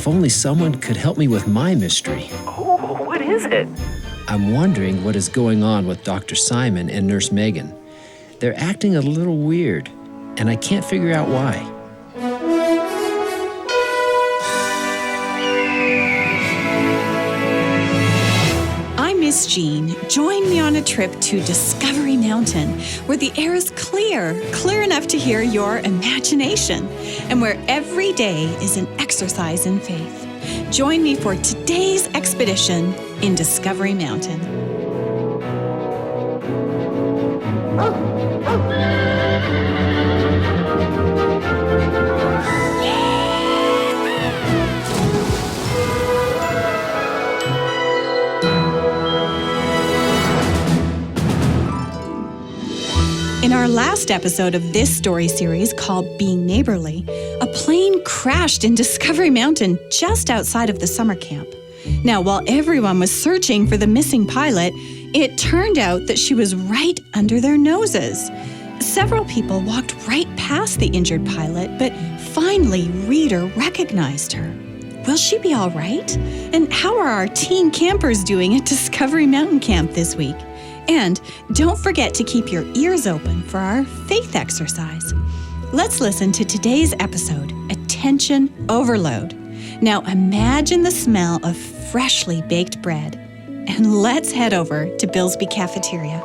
If only someone could help me with my mystery. Oh, what is it? I'm wondering what is going on with Dr. Simon and Nurse Megan. They're acting a little weird, and I can't figure out why. Miss Jean, join me on a trip to Discovery Mountain, where the air is clear enough to hear your imagination, and where every day is an exercise in faith. Join me for today's expedition in Discovery Mountain. In our last episode of this story series called Being Neighborly, a plane crashed in Discovery Mountain just outside of the summer camp. Now, while everyone was searching for the missing pilot, it turned out that she was right under their noses. Several people walked right past the injured pilot, but finally Reader recognized her. Will she be all right? And how are our teen campers doing at Discovery Mountain Camp this week? And don't forget to keep your ears open for our faith exercise. Let's listen to today's episode, Attention Overload. Now imagine the smell of freshly baked bread. And let's head over to Billsby Cafeteria.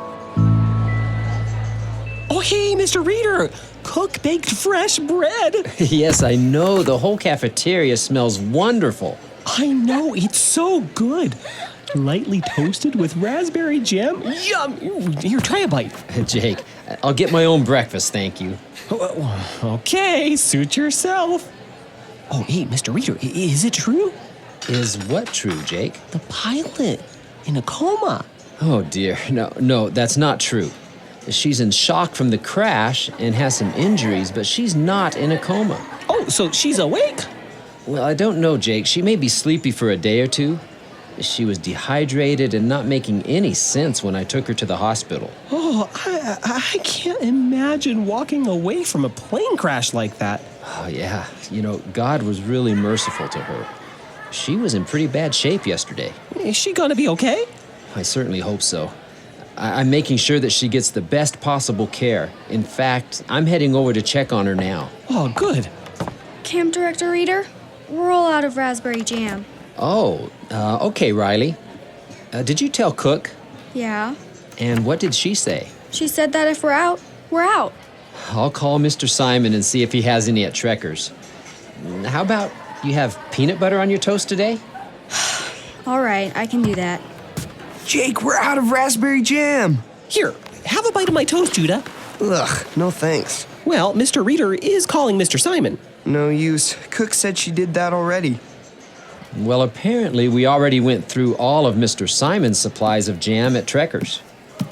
Oh, hey, Mr. Reader! Cook baked fresh bread! Yes, I know. The whole cafeteria smells wonderful. I know, it's so good. Lightly toasted with raspberry jam. Yum! Here, try a bite. Jake, I'll get my own breakfast, thank you. Okay, suit yourself. Oh, hey, Mr. Reader, is it true? Is what true, Jake? The pilot in a coma. Oh, dear. No, that's not true. She's in shock from the crash and has some injuries, but she's not in a coma. Oh, so she's awake? Well, I don't know, Jake. She may be sleepy for a day or two. She was dehydrated and not making any sense when I took her to the hospital. Oh, I can't imagine walking away from a plane crash like that. Oh, yeah. God was really merciful to her. She was in pretty bad shape yesterday. Is she gonna be okay? I certainly hope so. I'm making sure that she gets the best possible care. In fact, I'm heading over to check on her now. Oh, good. Camp Director Reader, we're all out of raspberry jam. Oh, okay, Riley. Did you tell Cook? Yeah. And what did she say? She said that if we're out, we're out. I'll call Mr. Simon and see if he has any at Trekker's. How about you have peanut butter on your toast today? All right, I can do that. Jake, we're out of raspberry jam. Here, have a bite of my toast, Judah. Ugh, no thanks. Well, Mr. Reader is calling Mr. Simon. No use. Cook said she did that already. Well, apparently we already went through all of Mr. Simon's supplies of jam at Trekker's.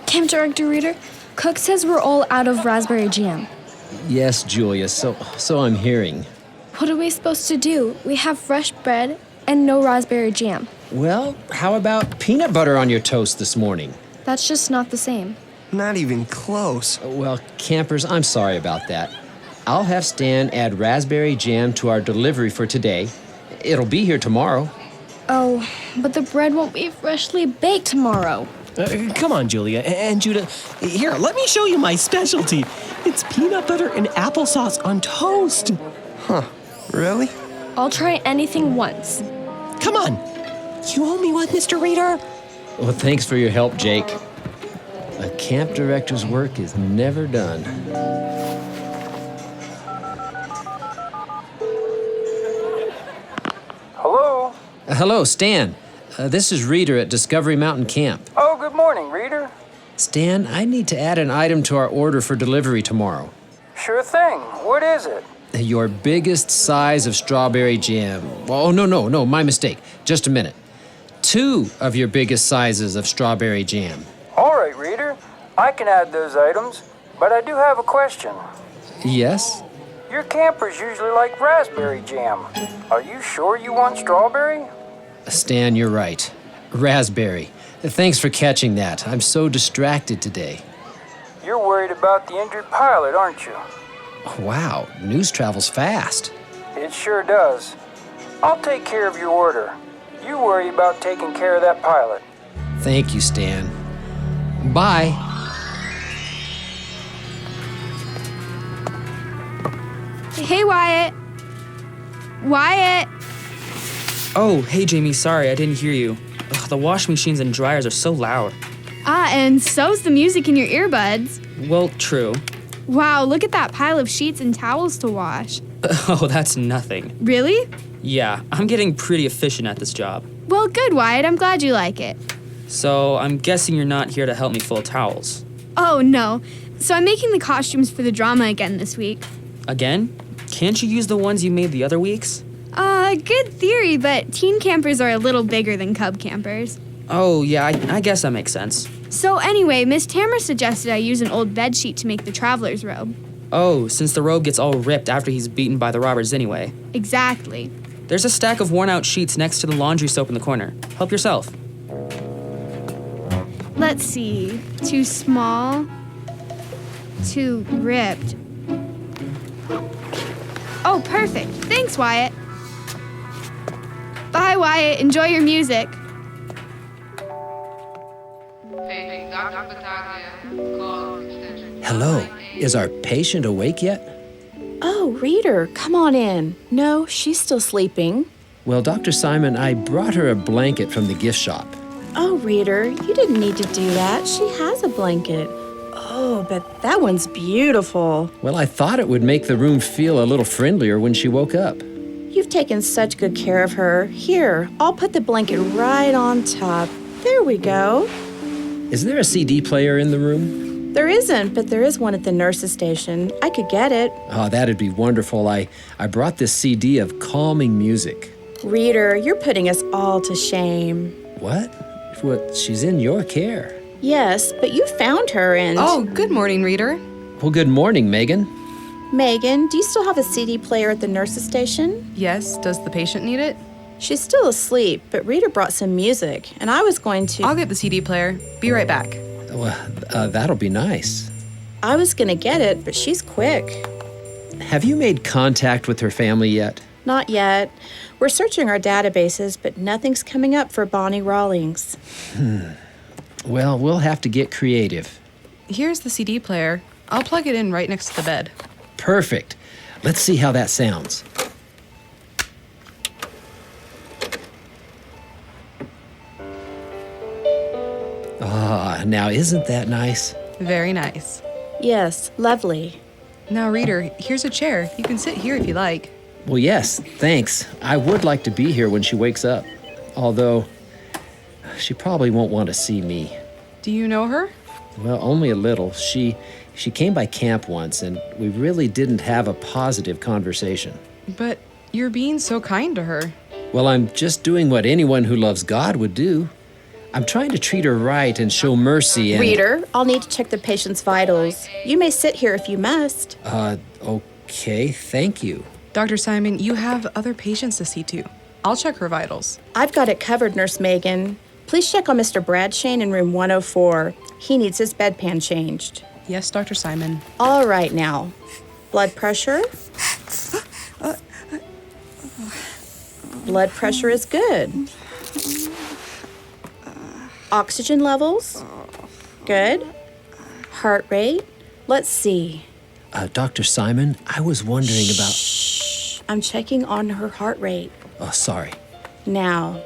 Camp Director Reader, Cook says we're all out of raspberry jam. Yes, Julia, so I'm hearing. What are we supposed to do? We have fresh bread and no raspberry jam. Well, how about peanut butter on your toast this morning? That's just not the same. Not even close. Well, campers, I'm sorry about that. I'll have Stan add raspberry jam to our delivery for today. It'll be here tomorrow. Oh, but the bread won't be freshly baked tomorrow. Come on, Julia and Judah. Here, let me show you my specialty. It's peanut butter and applesauce on toast. Huh, really? I'll try anything once. Come on. You owe me one, Mr. Reader. Well, thanks for your help, Jake. A camp director's work is never done. Hello? Hello, Stan. This is Reader at Discovery Mountain Camp. Oh, good morning, Reader. Stan, I need to add an item to our order for delivery tomorrow. Sure thing. What is it? Your biggest size of strawberry jam. Oh, no, my mistake. Just a minute. 2 of your biggest sizes of strawberry jam. All right, Reader. I can add those items, but I do have a question. Yes? Your campers usually like raspberry jam. Are you sure you want strawberry? Stan, you're right. Raspberry. Thanks for catching that. I'm so distracted today. You're worried about the injured pilot, aren't you? Wow, news travels fast. It sure does. I'll take care of your order. You worry about taking care of that pilot. Thank you, Stan. Bye. Hey, Wyatt. Wyatt. Oh, hey, Jamie, sorry, I didn't hear you. Ugh, the washing machines and dryers are so loud. And so's the music in your earbuds. Well, true. Wow, look at that pile of sheets and towels to wash. Oh, that's nothing. Really? Yeah, I'm getting pretty efficient at this job. Well, good, Wyatt. I'm glad you like it. So, I'm guessing you're not here to help me fold towels. Oh, no. So I'm making the costumes for the drama again this week. Again? Can't you use the ones you made the other weeks? Good theory, but teen campers are a little bigger than cub campers. Oh, yeah, I guess that makes sense. So anyway, Miss Tamara suggested I use an old bed sheet to make the traveler's robe. Oh, since the robe gets all ripped after he's beaten by the robbers anyway. Exactly. There's a stack of worn-out sheets next to the laundry soap in the corner. Help yourself. Let's see. Too small. Too ripped. Oh, perfect. Thanks, Wyatt. Bye, Wyatt. Enjoy your music. Hello. Is our patient awake yet? Oh, Reader, come on in. No, she's still sleeping. Well, Dr. Simon, I brought her a blanket from the gift shop. Oh, Reader, you didn't need to do that. She has a blanket. Oh, but that one's beautiful. Well, I thought it would make the room feel a little friendlier when she woke up. You've taken such good care of her. Here, I'll put the blanket right on top. There we go. Is there a CD player in the room? There isn't, but there is one at the nurse's station. I could get it. Oh, that'd be wonderful. I brought this CD of calming music. Reader, you're putting us all to shame. What? Well, she's in your care. Yes, but you found her and... Oh, good morning, Reader. Well, good morning, Megan. Megan, do you still have a CD player at the nurse's station? Yes, does the patient need it? She's still asleep, but Reader brought some music, and I was going to... I'll get the CD player. Be right back. Well, that'll be nice. I was going to get it, but she's quick. Have you made contact with her family yet? Not yet. We're searching our databases, but nothing's coming up for Bonnie Rawlings. Well, we'll have to get creative. Here's the CD player. I'll plug it in right next to the bed. Perfect. Let's see how that sounds. Ah, now isn't that nice? Very nice. Yes, lovely. Now, Reader, here's a chair. You can sit here if you like. Well, yes, thanks. I would like to be here when she wakes up. Although, she probably won't want to see me. Do you know her? Well, only a little. She came by camp once, and we really didn't have a positive conversation. But you're being so kind to her. Well, I'm just doing what anyone who loves God would do. I'm trying to treat her right and show mercy and... Reader, I'll need to check the patient's vitals. You may sit here if you must. Okay, thank you. Dr. Simon, you have other patients to see to. I'll check her vitals. I've got it covered, Nurse Megan. Please check on Mr. Bradshane in room 104. He needs his bedpan changed. Yes, Dr. Simon. All right now. Blood pressure? Blood pressure is good. Oxygen levels? Good. Heart rate? Let's see. Dr. Simon, I was wondering about... Shh. I'm checking on her heart rate. Oh, sorry. Now,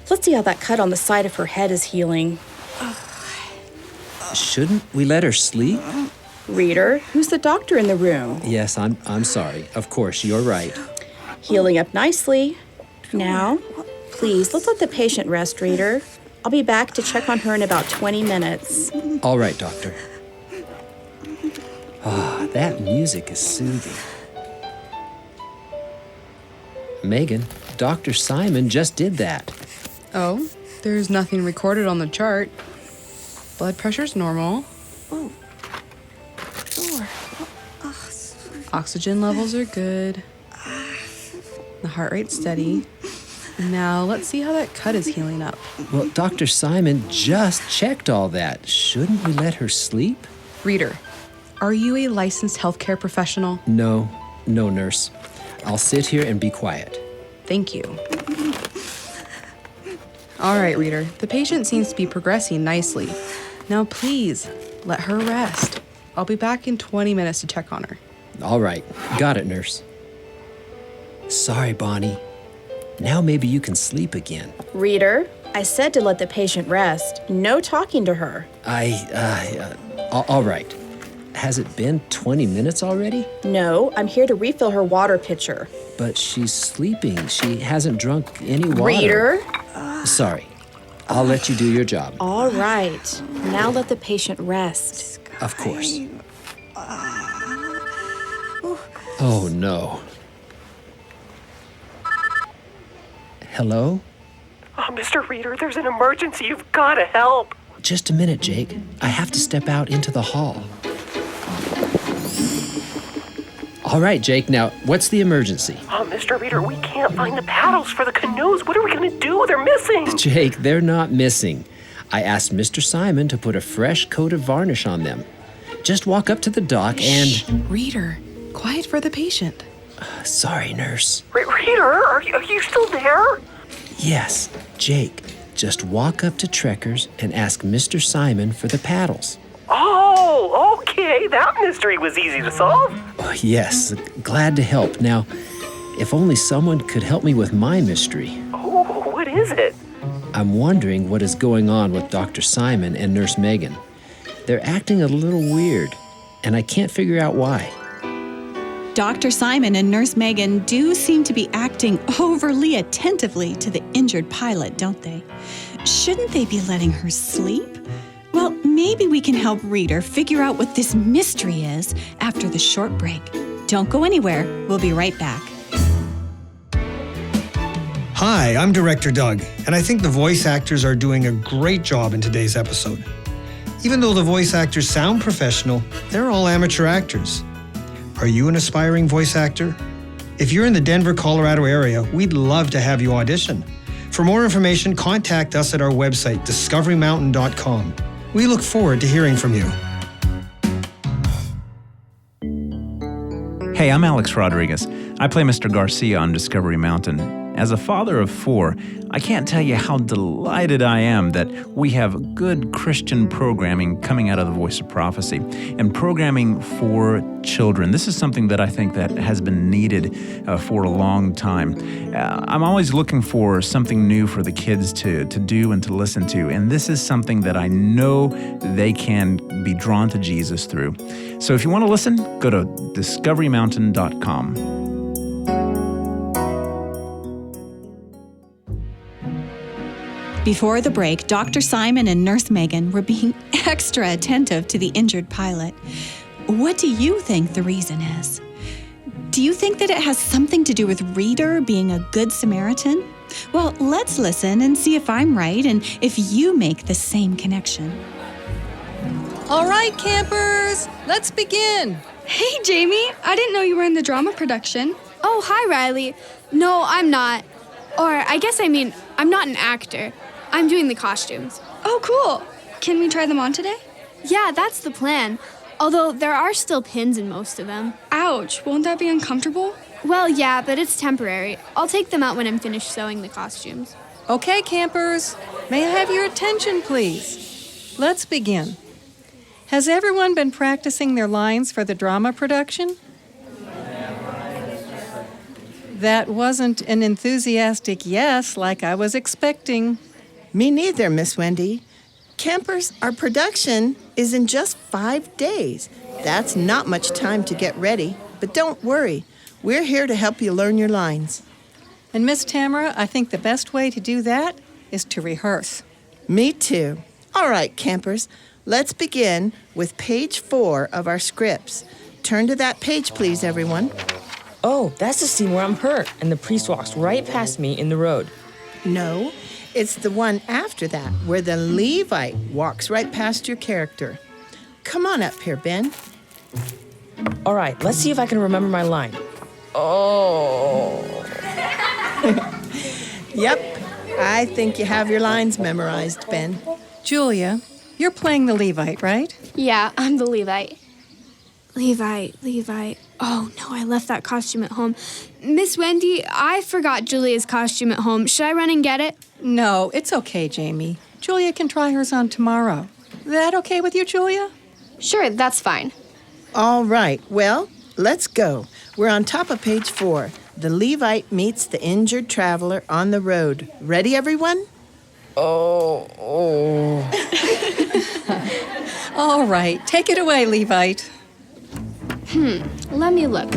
let's see how that cut on the side of her head is healing. Shouldn't we let her sleep? Reader, who's the doctor in the room? Yes, I'm sorry. Of course, you're right. Healing up nicely. Now, please, let's let the patient rest, Reader. I'll be back to check on her in about 20 minutes. All right, doctor. Ah, that music is soothing. Megan, Dr. Simon just did that. Oh, there's nothing recorded on the chart. Blood pressure's normal. Oh, sure. Oxygen levels are good. The heart rate's steady. Now, let's see how that cut is healing up. Well, Dr. Simon just checked all that. Shouldn't we let her sleep? Reader, are you a licensed healthcare professional? No, nurse. I'll sit here and be quiet. Thank you. All right, Reader. The patient seems to be progressing nicely. Now, please, let her rest. I'll be back in 20 minutes to check on her. All right. Got it, nurse. Sorry, Bonnie. Now maybe you can sleep again. Reader, I said to let the patient rest. No talking to her. All right. Has it been 20 minutes already? No, I'm here to refill her water pitcher. But she's sleeping. She hasn't drunk any water. Reader? Sorry. I'll let you do your job. All right. Now let the patient rest. Of course. Oh, no. Hello? Oh, Mr. Reader, there's an emergency. You've got to help. Just a minute, Jake. I have to step out into the hall. All right, Jake. Now, what's the emergency? Oh, Mr. Reader, we can't find the paddles for the canoes. What are we going to do? They're missing. Jake, they're not missing. I asked Mr. Simon to put a fresh coat of varnish on them. Just walk up to the dock and... Reader, quiet for the patient. Sorry, nurse. Reader, are you still there? Yes, Jake. Just walk up to Trekker's and ask Mr. Simon for the paddles. Oh, okay. That mystery was easy to solve. Oh, yes, glad to help. Now, if only someone could help me with my mystery. Oh, what is it? I'm wondering what is going on with Dr. Simon and Nurse Megan. They're acting a little weird, and I can't figure out why. Dr. Simon and Nurse Megan do seem to be acting overly attentively to the injured pilot, don't they? Shouldn't they be letting her sleep? Well, maybe we can help Reader figure out what this mystery is after the short break. Don't go anywhere. We'll be right back. Hi, I'm Director Doug, and I think the voice actors are doing a great job in today's episode. Even though the voice actors sound professional, they're all amateur actors. Are you an aspiring voice actor? If you're in the Denver, Colorado area, we'd love to have you audition. For more information, contact us at our website, discoverymountain.com. We look forward to hearing from you. Hey, I'm Alex Rodriguez. I play Mr. Garcia on Discovery Mountain. As a father of 4, I can't tell you how delighted I am that we have good Christian programming coming out of the Voice of Prophecy and programming for children. This is something that I think that has been needed for a long time. I'm always looking for something new for the kids to do and to listen to, and this is something that I know they can be drawn to Jesus through. So if you want to listen, go to discoverymountain.com. Before the break, Dr. Simon and Nurse Megan were being extra attentive to the injured pilot. What do you think the reason is? Do you think that it has something to do with Reader being a good Samaritan? Well, let's listen and see if I'm right and if you make the same connection. All right, campers, let's begin. Hey, Jamie. I didn't know you were in the drama production. Oh, hi, Riley. No, I'm not. Or I guess I mean, I'm not an actor. I'm doing the costumes. Oh, cool. Can we try them on today? Yeah, that's the plan. Although there are still pins in most of them. Ouch. Won't that be uncomfortable? Well, yeah, but it's temporary. I'll take them out when I'm finished sewing the costumes. Okay, campers, may I have your attention, please? Let's begin. Has everyone been practicing their lines for the drama production? That wasn't an enthusiastic yes like I was expecting. Me neither, Miss Wendy. Campers, our production is in just 5 days. That's not much time to get ready, but don't worry. We're here to help you learn your lines. And Miss Tamara, I think the best way to do that is to rehearse. Me too. All right, campers, let's begin with page 4 of our scripts. Turn to that page, please, everyone. Oh, that's the scene where I'm hurt and the priest walks right past me in the road. No, it's the one after that, where the Levite walks right past your character. Come on up here, Ben. All right, let's see if I can remember my line. Oh. Yep, I think you have your lines memorized, Ben. Julia, you're playing the Levite, right? Yeah, I'm the Levite. Levi. Oh, no, I left that costume at home. Miss Wendy, I forgot Julia's costume at home. Should I run and get it? No, it's okay, Jamie. Julia can try hers on tomorrow. That okay with you, Julia? Sure, that's fine. All right, well, let's go. We're on top of page 4. The Levite meets the injured traveler on the road. Ready, everyone? Oh. All right, take it away, Levite. Let me look.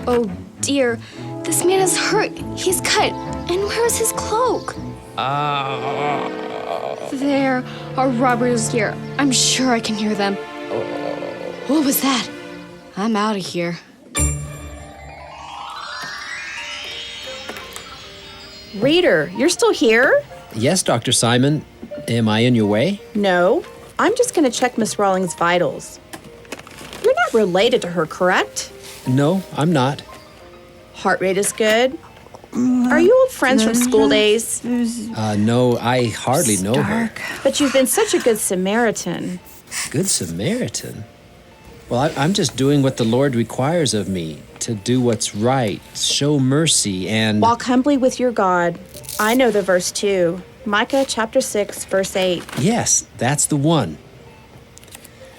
Oh, dear. This man is hurt. He's cut. And where is his cloak? There are robbers here. I'm sure I can hear them. What was that? I'm out of here. Reader, you're still here? Yes, Dr. Simon. Am I in your way? No. I'm just going to check Miss Rawlings' vitals. You're not related to her, correct? No, I'm not. Heart rate is good. Are you old friends from school days? No, I hardly know her. But you've been such a good Samaritan. Good Samaritan? Well, I'm just doing what the Lord requires of me, to do what's right, show mercy, and... Walk humbly with your God. I know the verse too. Micah chapter 6, verse 8. Yes, that's the one.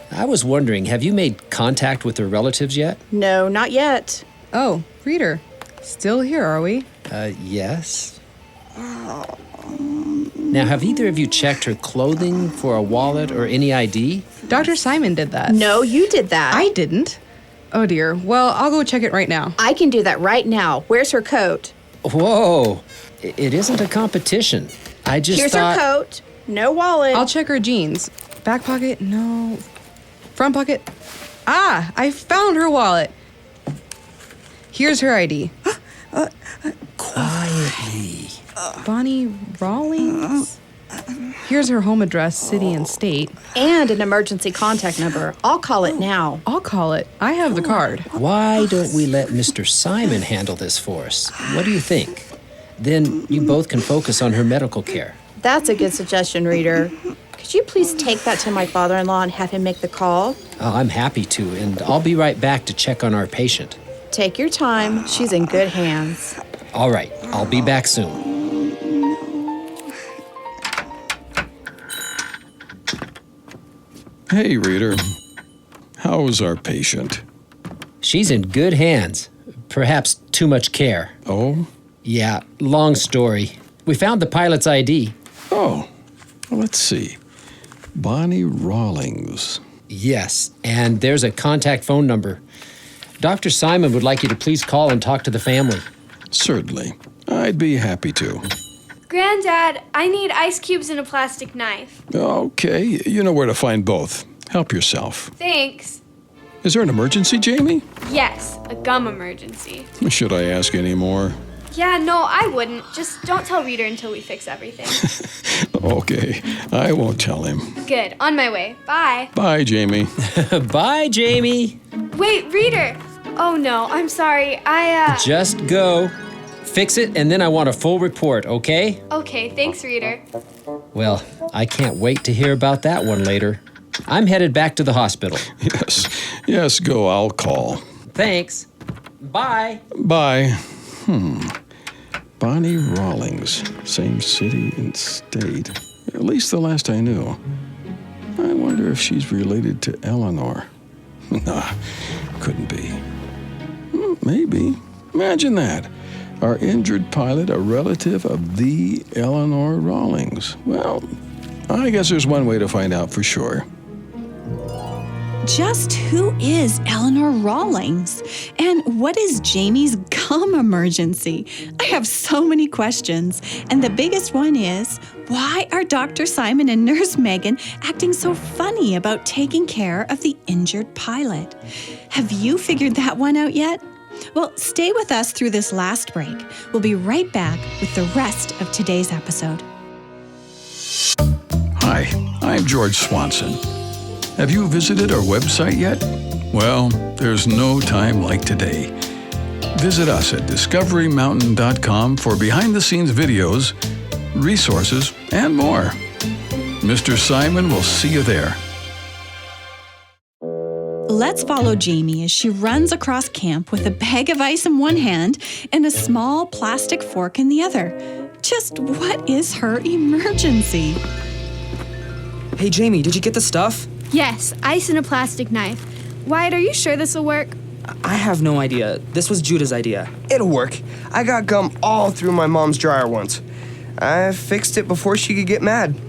I was wondering, have you made contact with her relatives yet? No, not yet. Oh, Reader. Still here, are we? Yes. Now, have either of you checked her clothing for a wallet or any ID? Dr. Simon did that. No, you did that. I didn't. Oh, dear. Well, I'll go check it right now. I can do that right now. Where's her coat? Whoa. It isn't a competition. I just Here's thought... her coat. No wallet. I'll check her jeans. Back pocket? No. Front pocket? Ah, I found her wallet. Here's her ID. Quietly. Bonnie Rawlings? Here's her home address, city and state. And an emergency contact number. I'll call it now. I'll call it. I have the card. Why don't we let Mr. Simon handle this for us? What do you think? Then you both can focus on her medical care. That's a good suggestion, Reader. Could you please take that to my father-in-law and have him make the call? Oh, I'm happy to, and I'll be right back to check on our patient. Take your time. She's in good hands. All right, I'll be back soon. Hey, Reader. How's our patient? She's in good hands. Perhaps too much care. Oh? Yeah, long story. We found the pilot's ID. Oh, well, let's see. Bonnie Rawlings. Yes, and there's a contact phone number. Dr. Simon would like you to please call and talk to the family. Certainly. I'd be happy to. Granddad, I need ice cubes and a plastic knife. Okay, you know where to find both. Help yourself. Thanks. Is there an emergency, Jamie? Yes, a gum emergency. Should I ask any more? Yeah, no, I wouldn't. Just don't tell Reader until we fix everything. Okay, I won't tell him. Good. On my way. Bye. Bye, Jamie. Bye, Jamie. Wait, Reader. Oh, no, I'm sorry. Just go. Fix it, and then I want a full report, okay? Okay, thanks, Reader. Well, I can't wait to hear about that one later. I'm headed back to the hospital. Yes, go. I'll call. Thanks. Bye. Bye. Bonnie Rawlings, same city and state. At least the last I knew. I wonder if she's related to Eleanor. Nah, couldn't be. Maybe. Imagine that. Our injured pilot, a relative of the Eleanor Rawlings. Well, I guess there's one way to find out for sure. Just who is Eleanor Rawlings? And what is Jamie's gum emergency? I have so many questions. And the biggest one is, why are Dr. Simon and Nurse Megan acting so funny about taking care of the injured pilot? Have you figured that one out yet? Well, stay with us through this last break. We'll be right back with the rest of today's episode. Hi, I'm George Swanson. Have you visited our website yet? Well, there's no time like today. Visit us at discoverymountain.com for behind-the-scenes videos, resources, and more. Mr. Simon will see you there. let's follow Jamie as she runs across camp with a bag of ice in one hand and a small plastic fork in the other. Just what is her emergency? Hey, Jamie, did you get the stuff? Yes, ice and a plastic knife. Wyatt, are you sure this will work? I have no idea. This was Judah's idea. It'll work. I got gum all through my mom's dryer once. I fixed it before she could get mad.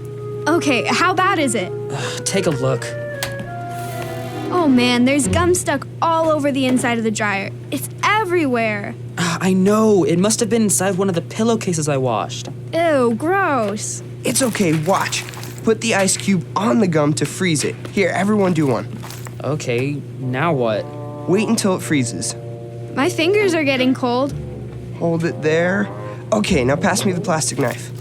Okay, how bad is it? Take a look. Oh man, there's gum stuck all over the inside of the dryer. It's everywhere. I know. It must have been inside one of the pillowcases I washed. Ew, gross. It's okay, watch. Put the ice cube on the gum to freeze it. Here, everyone do one. Okay, now what? Wait until it freezes. My fingers are getting cold. Hold it there. Okay, now pass me the plastic knife.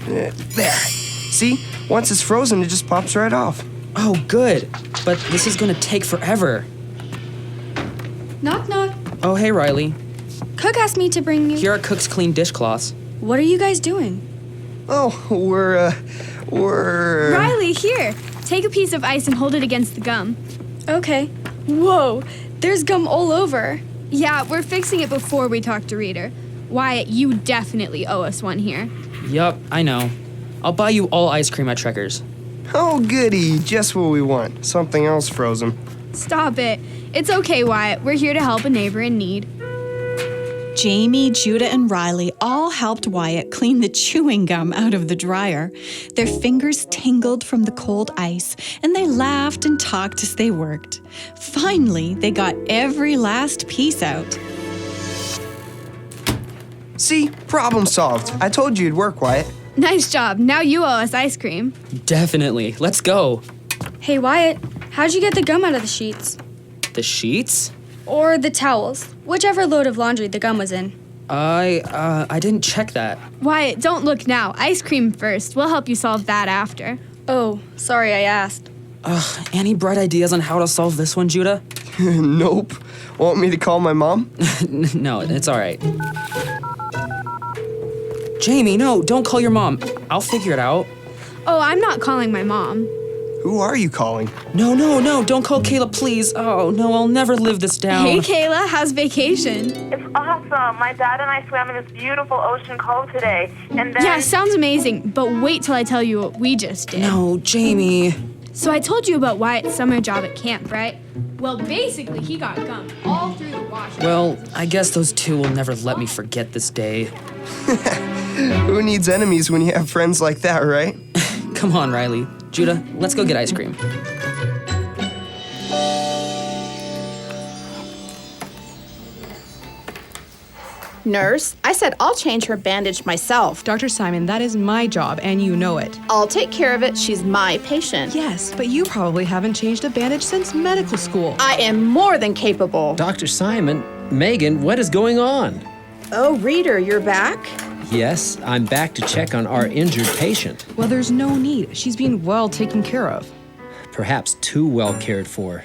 There. See? Once it's frozen, it just pops right off. Oh, good. But this is gonna take forever. Knock, knock. Oh, hey, Riley. Cook asked me to bring you. Here are Cook's clean dishcloths. What are you guys doing? Oh, we're... Riley, here. Take a piece of ice and hold it against the gum. Okay. Whoa, there's gum all over. Yeah, we're fixing it before we talk to Reader. Wyatt, you definitely owe us one here. Yup, I know. I'll buy you all ice cream at Trekker's. Oh, goody. Just what we want. Something else frozen. Stop it. It's okay, Wyatt. We're here to help a neighbor in need. Jamie, Judah, and Riley all helped Wyatt clean the chewing gum out of the dryer. Their fingers tingled from the cold ice, and they laughed and talked as they worked. Finally, they got every last piece out. See? Problem solved. I told you it'd work, Wyatt. Nice job. Now you owe us ice cream. Definitely. Let's go. Hey, Wyatt, how'd you get the gum out of the sheets? The sheets? Or the towels, whichever load of laundry the gum was in. I didn't check that. Wyatt, don't look now. Ice cream first. We'll help you solve that after. Oh, sorry I asked. Any bright ideas on how to solve this one, Judah? Nope. Want me to call my mom? No, it's all right. Jamie, no, don't call your mom. I'll figure it out. Oh, I'm not calling my mom. Who are you calling? No, don't call Kayla, please. Oh, no, I'll never live this down. Hey, Kayla, how's vacation? It's awesome. My dad and I swam in this beautiful ocean cove today, and then... Yeah, sounds amazing, but wait till I tell you what we just did. No, Jamie. So I told you about Wyatt's summer job at camp, right? Well, basically, he got gum all through the washroom. Well, I guess those two will never let me forget this day. Who needs enemies when you have friends like that, right? Come on, Riley. Judah, let's go get ice cream. Nurse, I said I'll change her bandage myself. Dr. Simon, that is my job, and you know it. I'll take care of it. She's my patient. Yes, but you probably haven't changed a bandage since medical school. I am more than capable. Dr. Simon, Megan, what is going on? Oh, Reader, you're back? Yes, I'm back to check on our injured patient. Well, there's no need. She's being well taken care of. Perhaps too well cared for.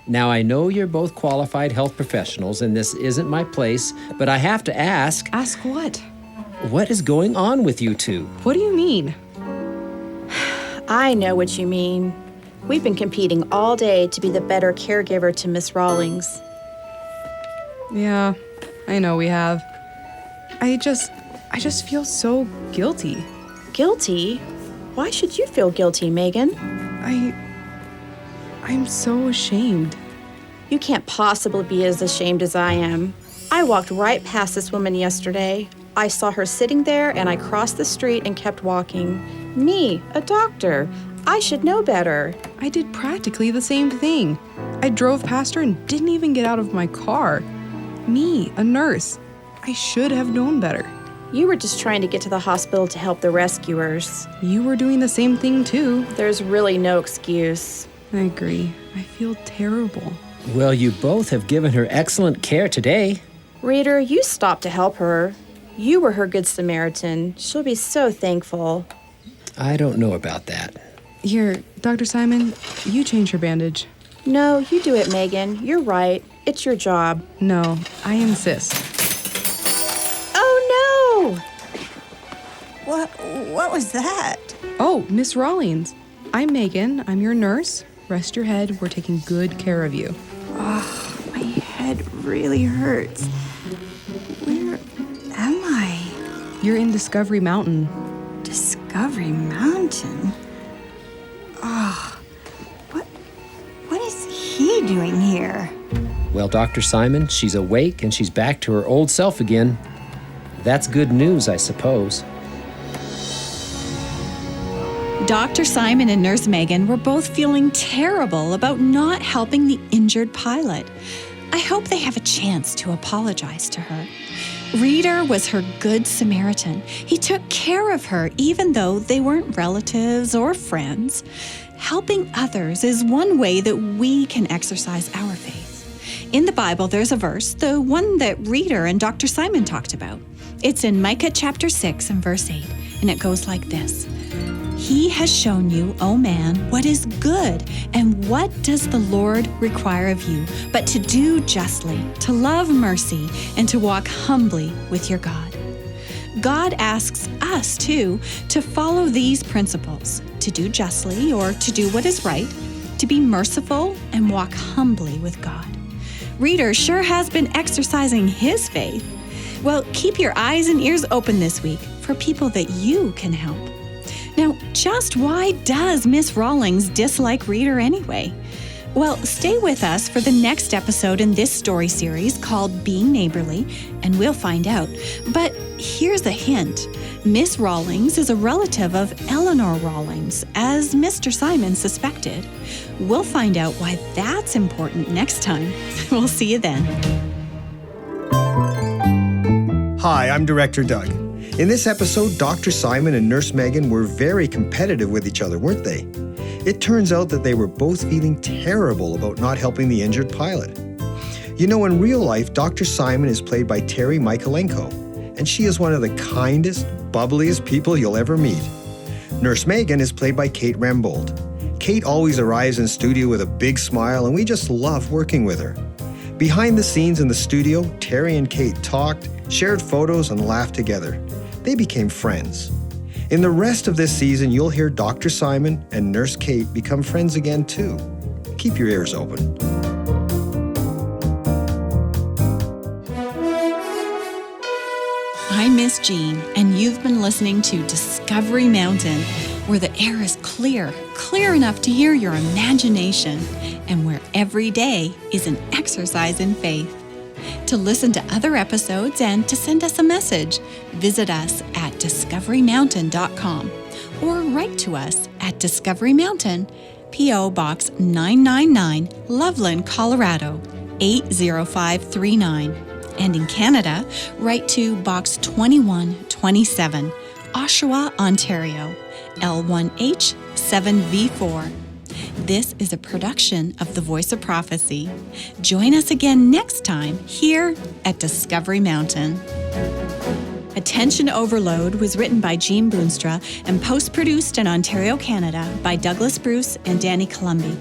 Now, I know you're both qualified health professionals, and this isn't my place, but I have to ask... Ask what? What is going on with you two? What do you mean? I know what you mean. We've been competing all day to be the better caregiver to Miss Rawlings. Yeah, I know we have. I just feel so guilty. Guilty? Why should you feel guilty, Megan? I'm so ashamed. You can't possibly be as ashamed as I am. I walked right past this woman yesterday. I saw her sitting there and I crossed the street and kept walking. Me, a doctor. I should know better. I did practically the same thing. I drove past her and didn't even get out of my car. Me, a nurse. I should have known better. You were just trying to get to the hospital to help the rescuers. You were doing the same thing too. There's really no excuse. I agree. I feel terrible. Well, you both have given her excellent care today. Reader, you stopped to help her. You were her good Samaritan. She'll be so thankful. I don't know about that. Here, Dr. Simon, you change her bandage. No, you do it, Megan. You're right. It's your job. No, I insist. Oh, What was that? Oh, Miss Rawlings. I'm Megan. I'm your nurse. Rest your head. We're taking good care of you. Oh, my head really hurts. Where am I? You're in Discovery Mountain. Discovery Mountain? Oh, what is he doing here? Well, Dr. Simon, she's awake and she's back to her old self again. That's good news, I suppose. Dr. Simon and Nurse Megan were both feeling terrible about not helping the injured pilot. I hope they have a chance to apologize to her. Reader was her good Samaritan. He took care of her even though they weren't relatives or friends. Helping others is one way that we can exercise our faith. In the Bible, there's a verse, the one that Reader and Dr. Simon talked about. It's in Micah chapter 6 and verse 8, and it goes like this. He has shown you, O man, what is good, and what does the Lord require of you, but to do justly, to love mercy, and to walk humbly with your God. God asks us, too, to follow these principles, to do justly, or to do what is right, to be merciful, and walk humbly with God. Reader sure has been exercising his faith. Well, keep your eyes and ears open this week for people that you can help. Now, just why does Miss Rawlings dislike Reader anyway? Well, stay with us for the next episode in this story series called Being Neighborly, and we'll find out. But here's a hint. Miss Rawlings is a relative of Eleanor Rawlings, as Mr. Simon suspected. We'll find out why that's important next time. We'll see you then. Hi, I'm Director Doug. In this episode, Dr. Simon and Nurse Megan were very competitive with each other, weren't they? It turns out that they were both feeling terrible about not helping the injured pilot. You know, in real life, Dr. Simon is played by Terry Michaelenko, and she is one of the kindest, bubbliest people you'll ever meet. Nurse Megan is played by Kate Rambold. Kate always arrives in studio with a big smile, and we just love working with her. Behind the scenes in the studio, Terry and Kate talked, shared photos, and laughed together. They became friends. In the rest of this season, you'll hear Dr. Simon and Nurse Kate become friends again too. Keep your ears open. I'm Miss Jean, and you've been listening to Discovery Mountain, where the air is clear enough to hear your imagination, and where every day is an exercise in faith. To listen to other episodes and to send us a message, visit us at discoverymountain.com or write to us at Discovery Mountain, P.O. Box 999, Loveland, Colorado 80539. And in Canada, write to Box 2127, Oshawa, Ontario, L1H 7V4. This is a production of The Voice of Prophecy. Join us again next time here at Discovery Mountain. Attention Overload was written by Jean Boonstra and post-produced in Ontario, Canada by Douglas Bruce and Danny Columby.